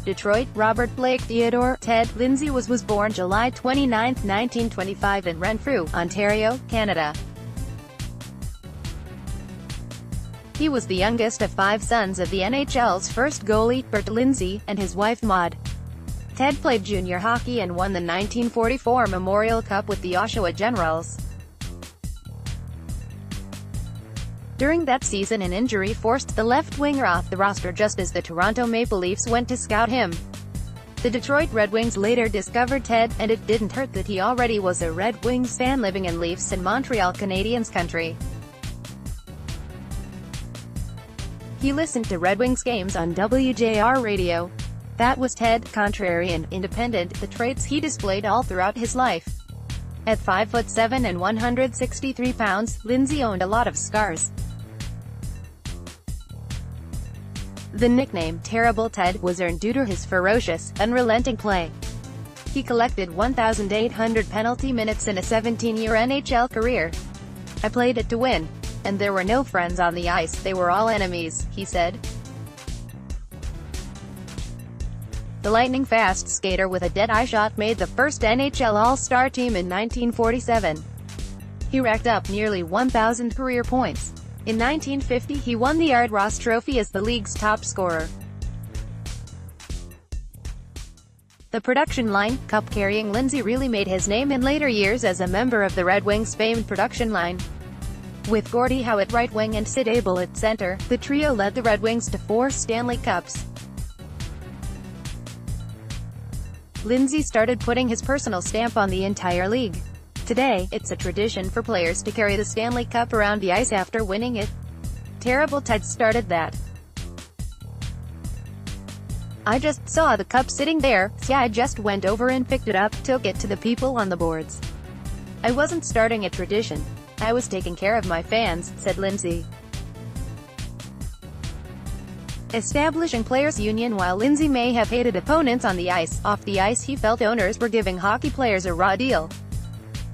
Detroit. Robert Blake Theodore, Ted Lindsay was born July 29, 1925 in Renfrew, Ontario, Canada. He was the youngest of 5 sons of the NHL's first goalie, Bert Lindsay, and his wife Maud. Ted played junior hockey and won the 1944 Memorial Cup with the Oshawa Generals. During that season, an injury forced the left winger off the roster just as the Toronto Maple Leafs went to scout him. The Detroit Red Wings later discovered Ted, and it didn't hurt that he already was a Red Wings fan living in Leafs and Montreal Canadiens country. He listened to Red Wings games on WJR radio. That was Ted, contrary and independent, the traits he displayed all throughout his life. At 5'7" and 163 pounds, Lindsay owned a lot of scars. The nickname, Terrible Ted, was earned due to his ferocious, unrelenting play. He collected 1,800 penalty minutes in a 17-year NHL career. "I played it to win. And there were no friends on the ice, they were all enemies," he said. The lightning-fast skater with a dead-eye shot made the first NHL All-Star team in 1947. He racked up nearly 1,000 career points. In 1950, he won the Art Ross Trophy as the league's top scorer. The production line, cup-carrying Lindsay really made his name in later years as a member of the Red Wings' famed production line. With Gordie Howe at right wing and Sid Abel at center, the trio led the Red Wings to 4 Stanley Cups. Lindsay started putting his personal stamp on the entire league. Today, it's a tradition for players to carry the Stanley Cup around the ice after winning it. Terrible Ted started that. "I just saw the cup sitting there, so I just went over and picked it up, took it to the people on the boards. I wasn't starting a tradition. I was taking care of my fans," said Lindsay. Establishing Players Union. While Lindsay may have hated opponents on the ice, off the ice he felt owners were giving hockey players a raw deal.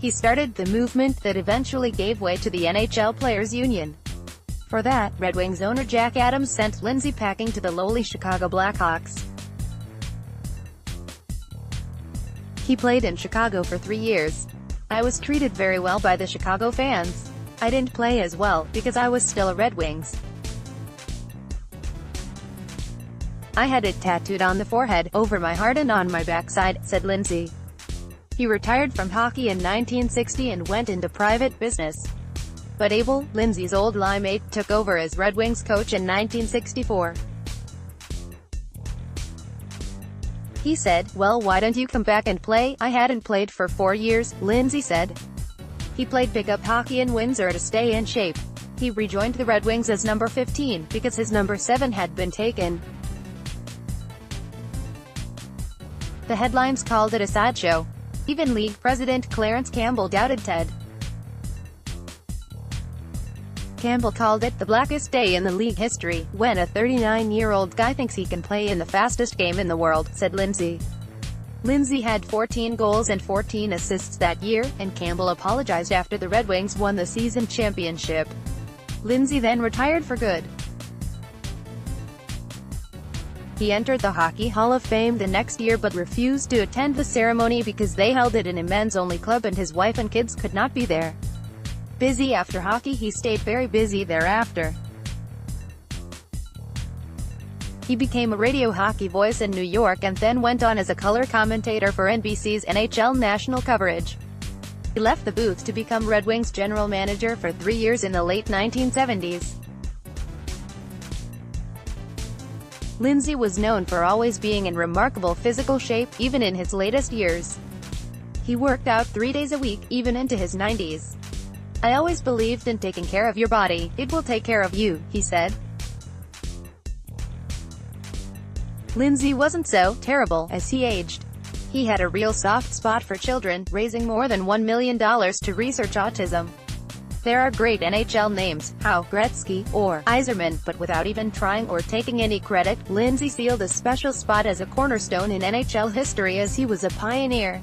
He started the movement that eventually gave way to the NHL Players Union. For that, Red Wings owner Jack Adams sent Lindsay packing to the lowly Chicago Blackhawks. He played in Chicago for 3 years. "I was treated very well by the Chicago fans. I didn't play as well, because I was still a Red Wings. I had it tattooed on the forehead, over my heart and on my backside," said Lindsay. He retired from hockey in 1960 and went into private business. But Abel, Lindsay's old line-mate, took over as Red Wings coach in 1964. He said, "Well, why don't you come back and play?" "I hadn't played for 4 years, Lindsay said. He played pickup hockey in Windsor to stay in shape. He rejoined the Red Wings as number 15, because his number 7 had been taken. The headlines called it a sideshow. Even league president Clarence Campbell doubted Ted. Campbell called it the blackest day in the league history, when a 39-year-old guy thinks he can play in the fastest game in the world, said Lindsay. Lindsay had 14 goals and 14 assists that year, and Campbell apologized after the Red Wings won the season championship. Lindsay then retired for good. He entered the Hockey Hall of Fame the next year but refused to attend the ceremony because they held it in a men's-only club and his wife and kids could not be there. Busy after hockey, he stayed very busy thereafter. He became a radio hockey voice in New York and then went on as a color commentator for NBC's NHL national coverage. He left the booth to become Red Wings general manager for 3 years in the late 1970s. Lindsay was known for always being in remarkable physical shape, even in his latest years. He worked out 3 days a week, even into his 90s. "I always believed in taking care of your body. It will take care of you," he said. Lindsay wasn't so terrible as he aged. He had a real soft spot for children, raising more than $1 million to research autism. There are great NHL names, Howe, Gretzky, or Yzerman, but without even trying or taking any credit, Lindsay sealed a special spot as a cornerstone in NHL history as he was a pioneer.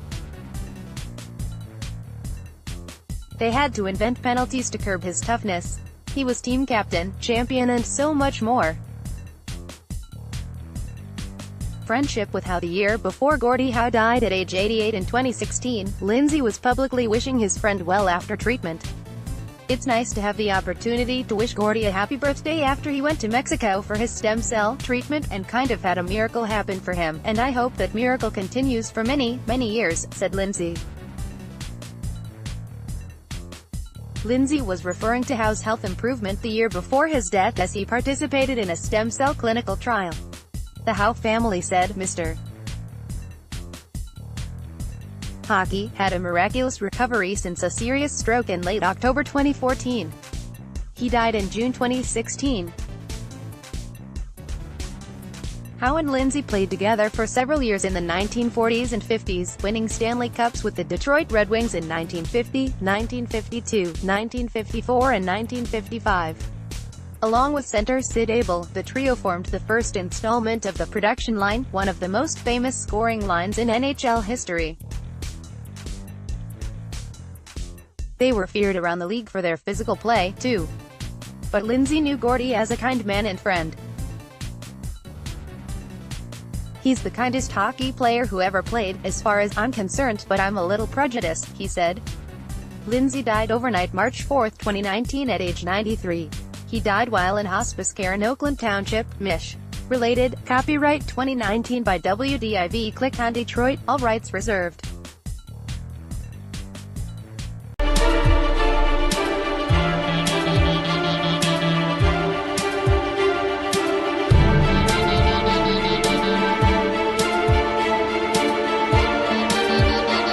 They had to invent penalties to curb his toughness. He was team captain, champion and so much more. friendship with Howe. The year before Gordie Howe died at age 88 in 2016, Lindsay was publicly wishing his friend well after treatment. "It's nice to have the opportunity to wish Gordie a happy birthday after he went to Mexico for his stem cell treatment and kind of had a miracle happen for him, and I hope that miracle continues for many, many years," said Lindsay. Lindsay was referring to Howe's health improvement the year before his death as he participated in a stem cell clinical trial. The Howe family said, "Mr. Hockey had a miraculous recovery since a serious stroke in late October 2014. He died in June 2016. Howe and Lindsay played together for several years in the 1940s and 50s, winning Stanley Cups with the Detroit Red Wings in 1950, 1952, 1954 and 1955. Along with center Sid Abel, the trio formed the first installment of the production line, one of the most famous scoring lines in NHL history. They were feared around the league for their physical play, too. But Lindsay knew Gordie as a kind man and friend. "He's the kindest hockey player who ever played, as far as I'm concerned, but I'm a little prejudiced," he said. Lindsay died overnight March 4, 2019 at age 93. He died while in hospice care in Oakland Township, Mich. Related, copyright 2019 by WDIV. Click on Detroit, all rights reserved.